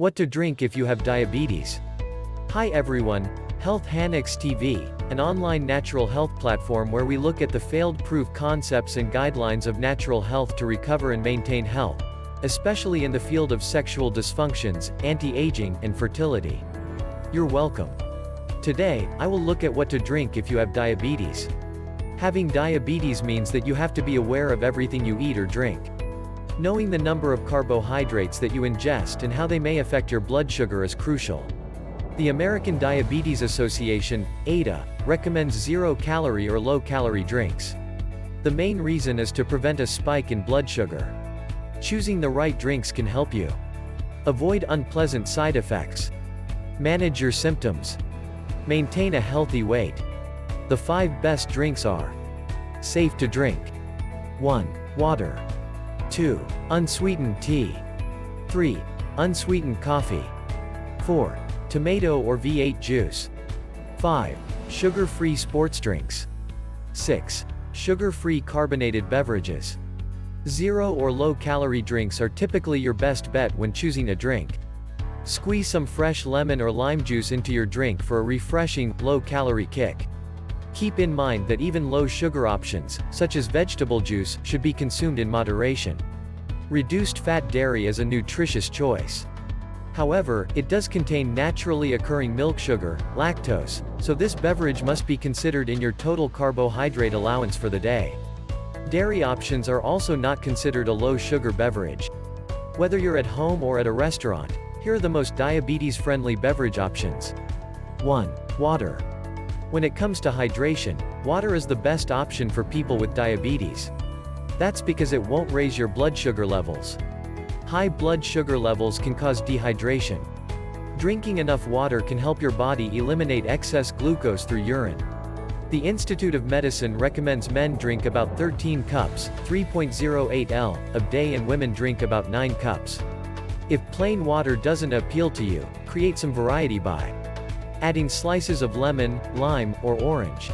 What to drink if you have diabetes. Hi everyone, Health Hannix TV, an online natural health platform where we look at the failed-proof concepts and guidelines of natural health to recover and maintain health, especially in the field of sexual dysfunctions, anti-aging, and fertility. You're welcome. Today, I will look at what to drink if you have diabetes. Having diabetes means that you have to be aware of everything you eat or drink. Knowing the number of carbohydrates that you ingest and how they may affect your blood sugar is crucial. The American Diabetes Association, ADA, recommends zero-calorie or low-calorie drinks. The main reason is to prevent a spike in blood sugar. Choosing the right drinks can help you avoid unpleasant side effects, manage your symptoms, maintain a healthy weight. The 5 best drinks are: safe to drink. 1. Water. 2. Unsweetened tea. 3. Unsweetened coffee. 4. Tomato or V8 juice. 5. Sugar-free sports drinks. 6. Sugar-free carbonated beverages. Zero or low-calorie drinks are typically your best bet when choosing a drink. Squeeze some fresh lemon or lime juice into your drink for a refreshing, low-calorie kick. Keep in mind that even low-sugar options, such as vegetable juice, should be consumed in moderation. Reduced fat dairy is a nutritious choice. However, it does contain naturally occurring milk sugar, lactose, so this beverage must be considered in your total carbohydrate allowance for the day. Dairy options are also not considered a low-sugar beverage. Whether you're at home or at a restaurant, here are the most diabetes-friendly beverage options. 1. Water. When it comes to hydration, water is the best option for people with diabetes. That's because it won't raise your blood sugar levels. High blood sugar levels can cause dehydration. Drinking enough water can help your body eliminate excess glucose through urine. The Institute of Medicine recommends men drink about 13 cups, 3.08 L, a day, and women drink about 9 cups. If plain water doesn't appeal to you, create some variety by adding slices of lemon, lime, or orange.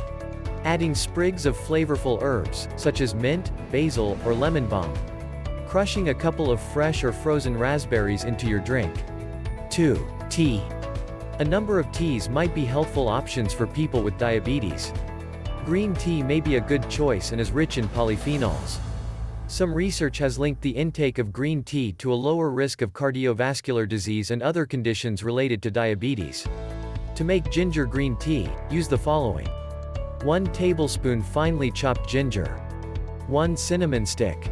Adding sprigs of flavorful herbs, such as mint, basil, or lemon balm. Crushing a couple of fresh or frozen raspberries into your drink. 2. Tea. A number of teas might be helpful options for people with diabetes. Green tea may be a good choice and is rich in polyphenols. Some research has linked the intake of green tea to a lower risk of cardiovascular disease and other conditions related to diabetes. To make ginger green tea, use the following: 1 tablespoon finely chopped ginger. 1 cinnamon stick.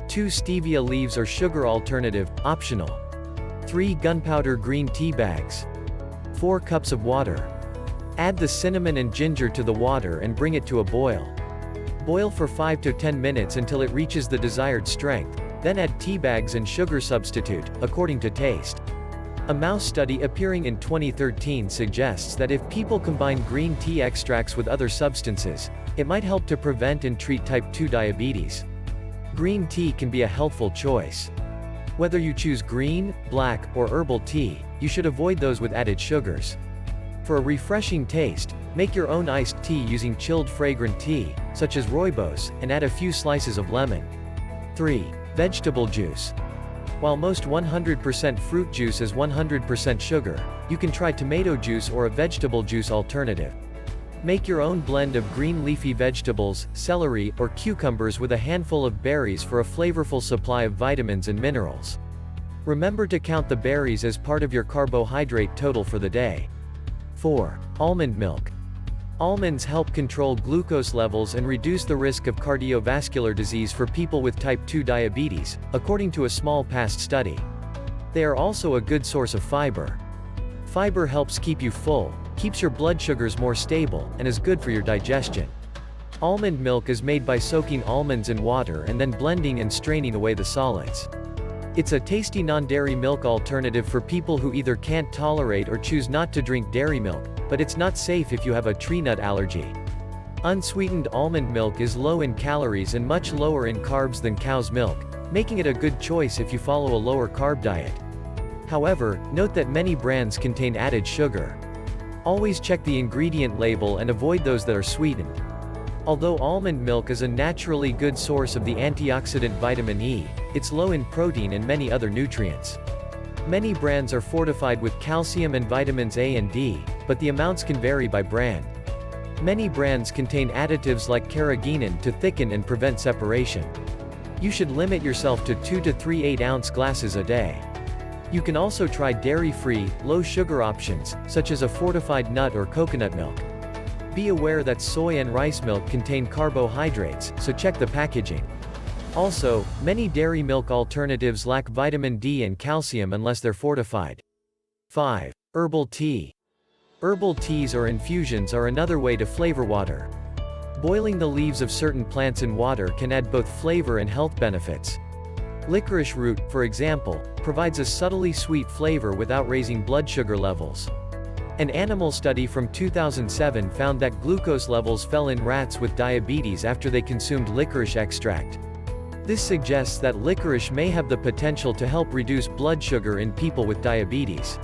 2 stevia leaves or sugar alternative, optional. 3 gunpowder green tea bags. 4 cups of water. Add the cinnamon and ginger to the water and bring it to a boil. Boil for 5 to 10 minutes until it reaches the desired strength, then add tea bags and sugar substitute, according to taste. A mouse study appearing in 2013 suggests that if people combine green tea extracts with other substances, it might help to prevent and treat type 2 diabetes. Green tea can be a helpful choice. Whether you choose green, black, or herbal tea, you should avoid those with added sugars. For a refreshing taste, make your own iced tea using chilled fragrant tea, such as rooibos, and add a few slices of lemon. 3. Vegetable juice. While most 100% fruit juice is 100% sugar, you can try tomato juice or a vegetable juice alternative. Make your own blend of green leafy vegetables, celery, or cucumbers with a handful of berries for a flavorful supply of vitamins and minerals. Remember to count the berries as part of your carbohydrate total for the day. 4. Almond milk. Almonds help control glucose levels and reduce the risk of cardiovascular disease for people with type 2 diabetes, according to a small past study. They are also a good source of fiber. Fiber helps keep you full, keeps your blood sugars more stable, and is good for your digestion. Almond milk is made by soaking almonds in water and then blending and straining away the solids. It's a tasty non-dairy milk alternative for people who either can't tolerate or choose not to drink dairy milk, but it's not safe if you have a tree nut allergy. Unsweetened almond milk is low in calories and much lower in carbs than cow's milk, making it a good choice if you follow a lower carb diet. However, note that many brands contain added sugar. Always check the ingredient label and avoid those that are sweetened. Although almond milk is a naturally good source of the antioxidant vitamin E, it's low in protein and many other nutrients. Many brands are fortified with calcium and vitamins A and D, but the amounts can vary by brand. Many brands contain additives like carrageenan to thicken and prevent separation. You should limit yourself to 2 to 3 8-ounce glasses a day. You can also try dairy-free, low-sugar options, such as a fortified nut or coconut milk. Be aware that soy and rice milk contain carbohydrates, so check the packaging. Also, many dairy milk alternatives lack vitamin D and calcium unless they're fortified. 5. Herbal tea. Herbal teas or infusions are another way to flavor water. Boiling the leaves of certain plants in water can add both flavor and health benefits. Licorice root, for example, provides a subtly sweet flavor without raising blood sugar levels. An animal study from 2007 found that glucose levels fell in rats with diabetes after they consumed licorice extract. This suggests that licorice may have the potential to help reduce blood sugar in people with diabetes.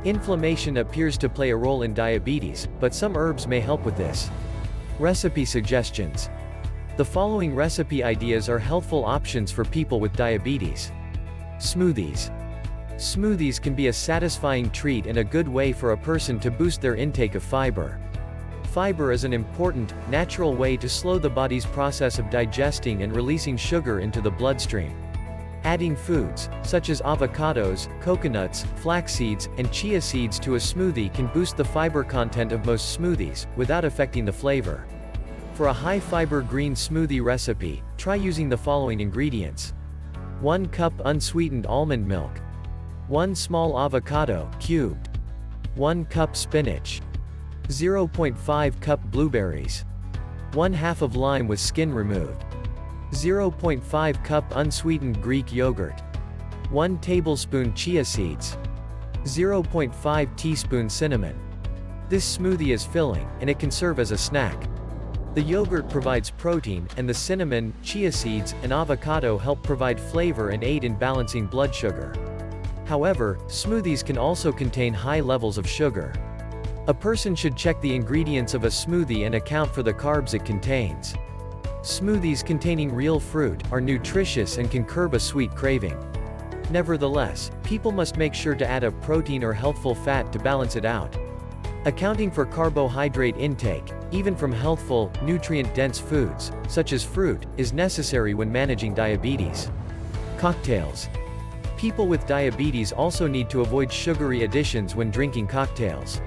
Inflammation appears to play a role in diabetes, but some herbs may help with this. Recipe suggestions. The following recipe ideas are healthful options for people with diabetes. Smoothies. Smoothies can be a satisfying treat and a good way for a person to boost their intake of fiber. Fiber is an important, natural way to slow the body's process of digesting and releasing sugar into the bloodstream. Adding foods, such as avocados, coconuts, flax seeds, and chia seeds to a smoothie can boost the fiber content of most smoothies, without affecting the flavor. For a high-fiber green smoothie recipe, try using the following ingredients. 1 cup unsweetened almond milk. 1 small avocado, cubed. 1 cup spinach. 0.5 cup blueberries. 1/2 of lime with skin removed. 0.5 cup unsweetened Greek yogurt. 1 tablespoon chia seeds. 0.5 teaspoon cinnamon. This smoothie is filling, and it can serve as a snack. The yogurt provides protein, and the cinnamon, chia seeds, and avocado help provide flavor and aid in balancing blood sugar. However, smoothies can also contain high levels of sugar. A person should check the ingredients of a smoothie and account for the carbs it contains. Smoothies containing real fruit are nutritious and can curb a sweet craving. Nevertheless, people must make sure to add a protein or healthful fat to balance it out. Accounting for carbohydrate intake, even from healthful, nutrient-dense foods, such as fruit, is necessary when managing diabetes. Cocktails. People with diabetes also need to avoid sugary additions when drinking cocktails.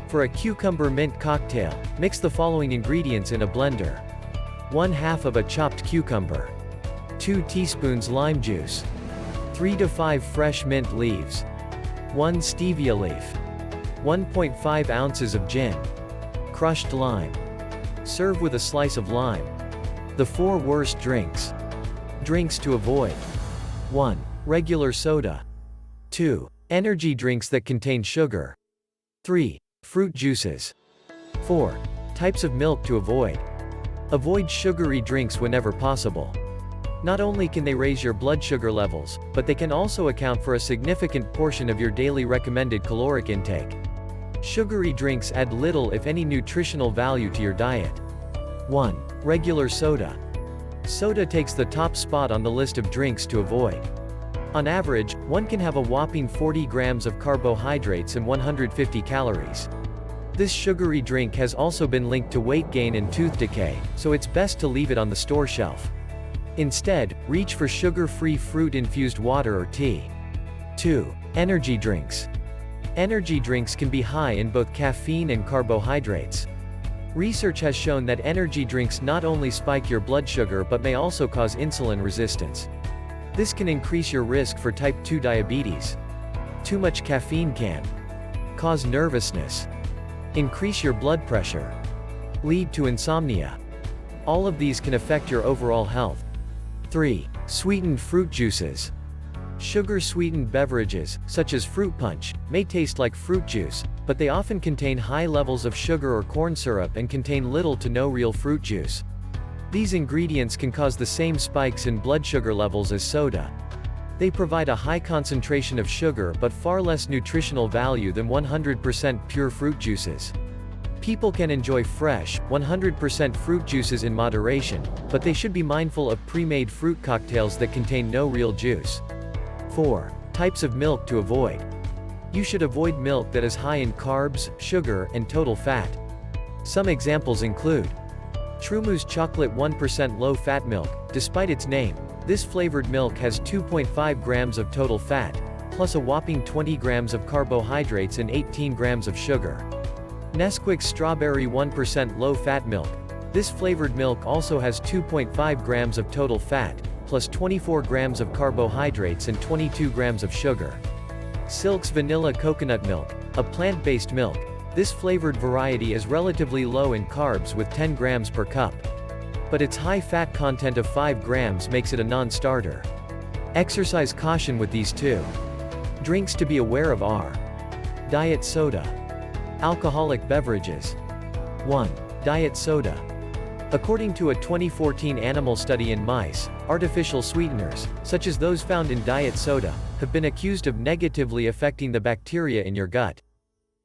For a cucumber mint cocktail, mix the following ingredients in a blender. 1/2 of a chopped cucumber. 2 teaspoons lime juice. 3 to 5 fresh mint leaves. 1 stevia leaf. 1.5 ounces of gin. Crushed lime. Serve with a slice of lime. The 4 worst drinks. Drinks to avoid. 1. Regular soda. 2. Energy drinks that contain sugar. 3. Fruit juices. 4. Types of milk to avoid. Avoid sugary drinks whenever possible. Not only can they raise your blood sugar levels, but they can also account for a significant portion of your daily recommended caloric intake. Sugary drinks add little if any nutritional value to your diet. 1. Regular soda. Soda takes the top spot on the list of drinks to avoid. On average, one can have a whopping 40 grams of carbohydrates and 150 calories. This sugary drink has also been linked to weight gain and tooth decay, so it's best to leave it on the store shelf. Instead, reach for sugar-free fruit-infused water or tea. 2. Energy drinks. Energy drinks can be high in both caffeine and carbohydrates. Research has shown that energy drinks not only spike your blood sugar but may also cause insulin resistance. This can increase your risk for type 2 diabetes. Too much caffeine can cause nervousness, increase your blood pressure, lead to insomnia. All of these can affect your overall health. 3. Sweetened fruit juices. Sugar-sweetened beverages, such as fruit punch, may taste like fruit juice, but they often contain high levels of sugar or corn syrup and contain little to no real fruit juice. These ingredients can cause the same spikes in blood sugar levels as soda. They provide a high concentration of sugar but far less nutritional value than 100% pure fruit juices. People can enjoy fresh, 100% fruit juices in moderation, but they should be mindful of pre-made fruit cocktails that contain no real juice. 4. Types of milk to avoid. You should avoid milk that is high in carbs, sugar, and total fat. Some examples include Trumu's Chocolate 1% low-fat milk. Despite its name, this flavored milk has 2.5 grams of total fat, plus a whopping 20 grams of carbohydrates and 18 grams of sugar. Nesquik's Strawberry 1% low-fat milk. This flavored milk also has 2.5 grams of total fat, plus 24 grams of carbohydrates and 22 grams of sugar. Silk's Vanilla Coconut Milk, a plant-based milk. This flavored variety is relatively low in carbs with 10 grams per cup. But its high fat content of 5 grams makes it a non-starter. Exercise caution with these two. Drinks to be aware of are diet soda. Alcoholic beverages. 1. Diet soda. According to a 2014 animal study in mice, artificial sweeteners, such as those found in diet soda, have been accused of negatively affecting the bacteria in your gut.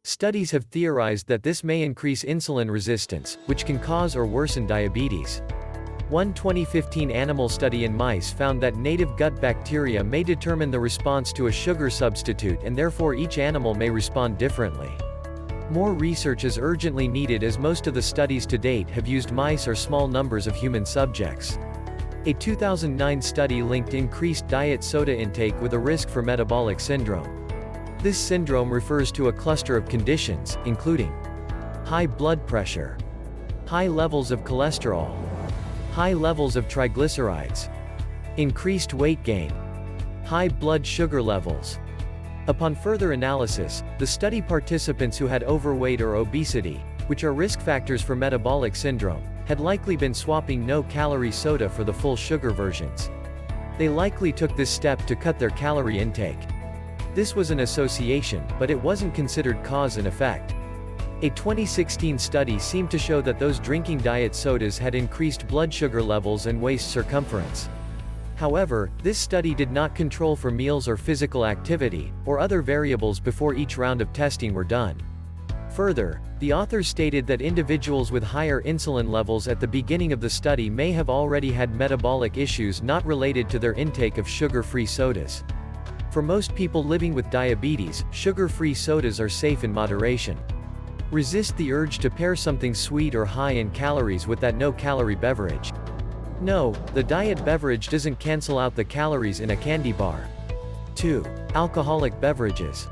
Studies have theorized that this may increase insulin resistance, which can cause or worsen diabetes. One 2015 animal study in mice found that native gut bacteria may determine the response to a sugar substitute, and therefore each animal may respond differently. More research is urgently needed as most of the studies to date have used mice or small numbers of human subjects. A 2009 study linked increased diet soda intake with a risk for metabolic syndrome. This syndrome refers to a cluster of conditions, including high blood pressure, high levels of cholesterol, high levels of triglycerides, increased weight gain, high blood sugar levels. Upon further analysis, the study participants who had overweight or obesity, which are risk factors for metabolic syndrome, had likely been swapping no-calorie soda for the full sugar versions. They likely took this step to cut their calorie intake. This was an association, but it wasn't considered cause and effect. A 2016 study seemed to show that those drinking diet sodas had increased blood sugar levels and waist circumference. However, this study did not control for meals or physical activity, or other variables before each round of testing were done. Further, the authors stated that individuals with higher insulin levels at the beginning of the study may have already had metabolic issues not related to their intake of sugar-free sodas. For most people living with diabetes, sugar-free sodas are safe in moderation. Resist the urge to pair something sweet or high in calories with that no-calorie beverage. No, the diet beverage doesn't cancel out the calories in a candy bar. 2. Alcoholic beverages.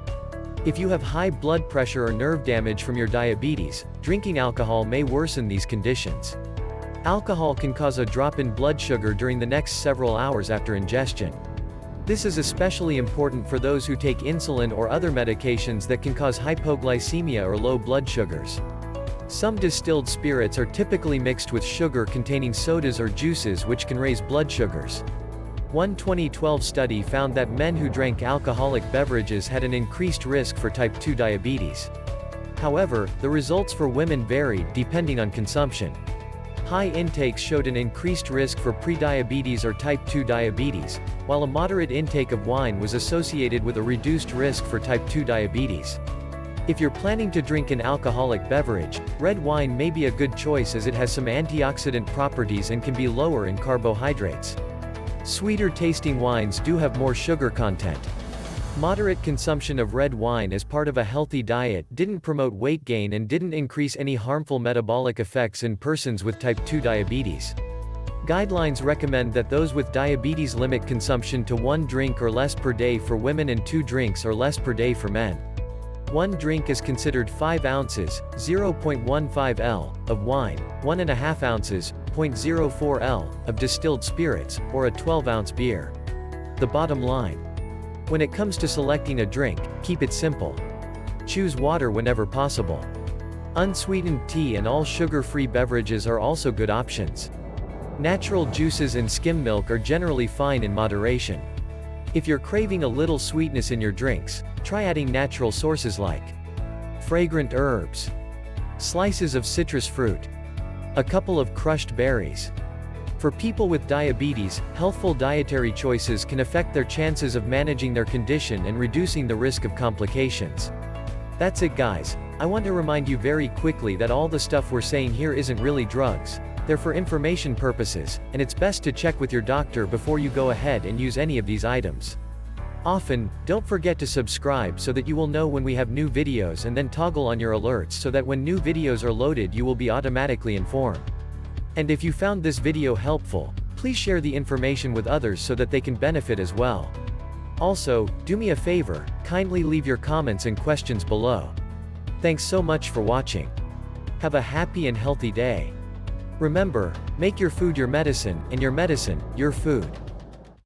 If you have high blood pressure or nerve damage from your diabetes, drinking alcohol may worsen these conditions. Alcohol can cause a drop in blood sugar during the next several hours after ingestion. This is especially important for those who take insulin or other medications that can cause hypoglycemia or low blood sugars. Some distilled spirits are typically mixed with sugar-containing sodas or juices, which can raise blood sugars. One 2012 study found that men who drank alcoholic beverages had an increased risk for type 2 diabetes. However, the results for women varied depending on consumption. High intakes showed an increased risk for prediabetes or type 2 diabetes, while a moderate intake of wine was associated with a reduced risk for type 2 diabetes. If you're planning to drink an alcoholic beverage, red wine may be a good choice as it has some antioxidant properties and can be lower in carbohydrates. Sweeter tasting wines do have more sugar content. Moderate consumption of red wine as part of a healthy diet didn't promote weight gain and didn't increase any harmful metabolic effects in persons with type 2 diabetes. Guidelines recommend that those with diabetes limit consumption to 1 drink or less per day for women and 2 drinks or less per day for men. 1 drink is considered 5 ounces, 0.15 L, of wine, 1.5 ounces, 0.04 L, of distilled spirits, or a 12-ounce beer. The bottom line. When it comes to selecting a drink, keep it simple. Choose water whenever possible. Unsweetened tea and all sugar-free beverages are also good options. Natural juices and skim milk are generally fine in moderation. If you're craving a little sweetness in your drinks, try adding natural sources like fragrant herbs, slices of citrus fruit, a couple of crushed berries. For people with diabetes, healthful dietary choices can affect their chances of managing their condition and reducing the risk of complications. That's it, guys. I want to remind you very quickly that all the stuff we're saying here isn't really drugs. They're for information purposes, and it's best to check with your doctor before you go ahead and use any of these items. Often, don't forget to subscribe so that you will know when we have new videos, and then toggle on your alerts so that when new videos are loaded you will be automatically informed. And if you found this video helpful, please share the information with others so that they can benefit as well. Also, do me a favor, kindly leave your comments and questions below. Thanks so much for watching. Have a happy and healthy day. Remember, make your food your medicine, and your medicine, your food.